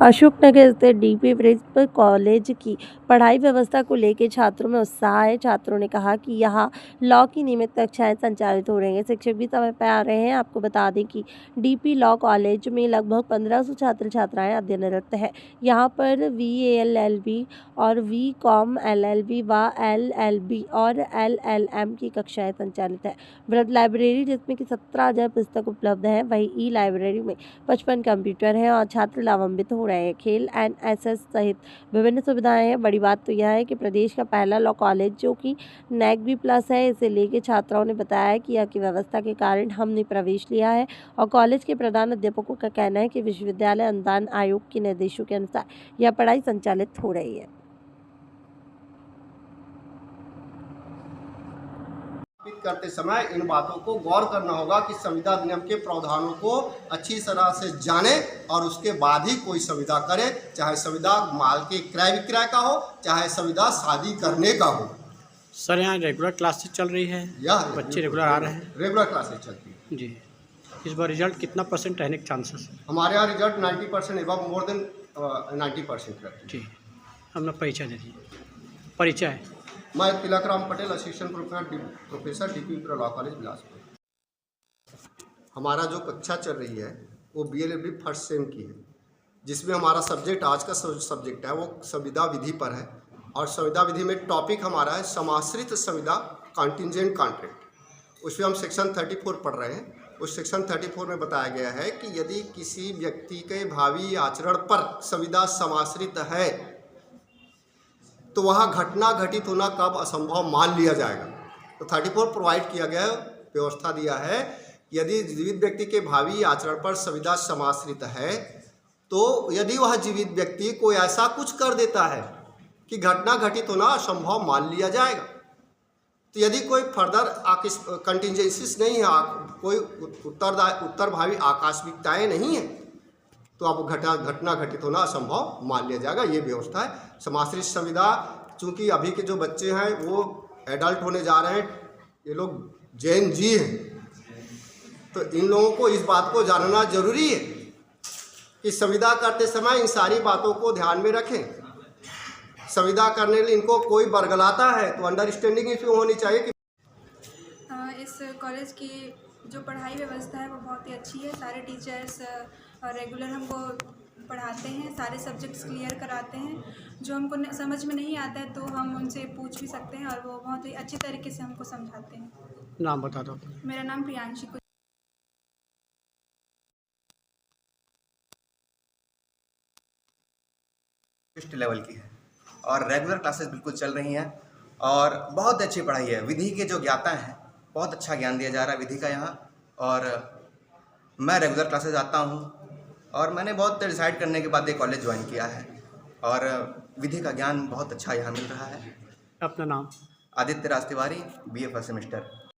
अशोकनगर स्थित DP principal college की पढ़ाई व्यवस्था को लेकर छात्रों में उत्साह है। छात्रों ने कहा कि यहाँ लॉ की नियमित कक्षाएं संचालित हो रही हैं, शिक्षक भी समय पर आ रहे हैं। आपको बता दें कि डीपी लॉ कॉलेज में लगभग 1500 छात्र छात्राएं अध्ययनरत हैं। यहाँ पर VALLB और VCOM LLB व LLB और LLM की कक्षाएं संचालित है। वृहद लाइब्रेरी जिसमें कि 17,000 पुस्तक उपलब्ध है, वही ई लाइब्रेरी में 55 कंप्यूटर हैं और छात्र लाभान्वित हो रहे हैं। खेल NSS सहित विभिन्न सुविधाएं हैं। बड़ी बात तो यह है कि प्रदेश का पहला लॉ कॉलेज जो कि NAC B+ है, इसे लेकर छात्राओं ने बताया कि यह की व्यवस्था के कारण हमने प्रवेश लिया है और कॉलेज के प्रधान अध्यापकों का कहना है कि विश्वविद्यालय अनुदान आयोग के निर्देशों के अनुसार यह पढ़ाई संचालित हो रही है। करते समय इन बातों को गौर करना होगा कि संविदा अधिनियम के प्रावधानों को अच्छी तरह से जाने और उसके बाद ही कोई संविदा करे, चाहे संविदा माल के क्रय विक्रय का हो, चाहे संविदा शादी करने का हो। सर यहाँ रेगुलर क्लासेस चल रही है, बच्चे रेगुलर आ रहे हैं? रेगुलर क्लासेस चलती है जी। इस बार रिजल्ट कितना % रहने के चांसेस है? हमारे यहाँ रिजल्ट 90% एवं मोर देन 90% रहते हैं जी। हमने परिचय दे दी। परिचय मैं Tilakram Patel, assistant professor DP law college Bilaspur. हमारा जो कक्षा चल रही है वो BLLB फर्स्ट सेम की है, जिसमें हमारा सब्जेक्ट आज का सब्जेक्ट है वो संविदा विधि पर है। और संविदा विधि में टॉपिक हमारा है समाश्रित संविदा, कॉन्टिंजेंट कॉन्ट्रैक्ट। उसमें हम सेक्शन 34 पढ़ रहे हैं। उस सेक्शन 34 में बताया गया है कि यदि किसी व्यक्ति के भावी आचरण पर संविदा समाश्रित है तो वहाँ घटना घटित होना कब असंभव मान लिया जाएगा। तो 34 प्रोवाइड किया गया है, व्यवस्था दिया है, यदि जीवित व्यक्ति के भावी आचरण पर संविदा समाश्रित है तो यदि वह जीवित व्यक्ति कोई ऐसा कुछ कर देता है कि घटना घटित होना असंभव मान लिया जाएगा। तो यदि कोई फर्दर कंटिजेंसीज नहीं है, कोई उत्तरभावी आकस्मिकताएँ नहीं हैं, तो आप घटना घटित होना असंभव मान लिया जाएगा। ये व्यवस्था है समाश्रित संविदा। चूँकि अभी के जो बच्चे हैं वो एडल्ट होने जा रहे हैं, ये लोग Gen Z हैं, तो इन लोगों को इस बात को जानना जरूरी है कि संविदा करते समय इन सारी बातों को ध्यान में रखें। संविदा करने के लिए इनको कोई बरगलाता है तो अंडरस्टैंडिंग इसमें होनी चाहिए कि इस कॉलेज की जो पढ़ाई व्यवस्था है वो बहुत ही अच्छी है। सारे टीचर्स रेगुलर हमको पढ़ाते हैं, सारे सब्जेक्ट्स क्लियर कराते हैं। जो हमको समझ में नहीं आता है तो हम उनसे पूछ भी सकते हैं और वो बहुत ही अच्छी तरीके से हमको समझाते हैं। नाम बता दो। मेरा नाम प्रियांशी लेवल की है और रेगुलर क्लासेस बिल्कुल चल रही हैं और बहुत अच्छी पढ़ाई है। विधि के जो ज्ञाता हैं बहुत अच्छा ज्ञान दिया जा रहा है विधि का यहाँ। और मैं रेगुलर क्लासेस आता हूँ और मैंने बहुत डिसाइड करने के बाद ये कॉलेज ज्वाइन किया है और विधि का ज्ञान बहुत अच्छा यहाँ मिल रहा है। अपना नाम? Aditya Raj Tiwari, BA first semester.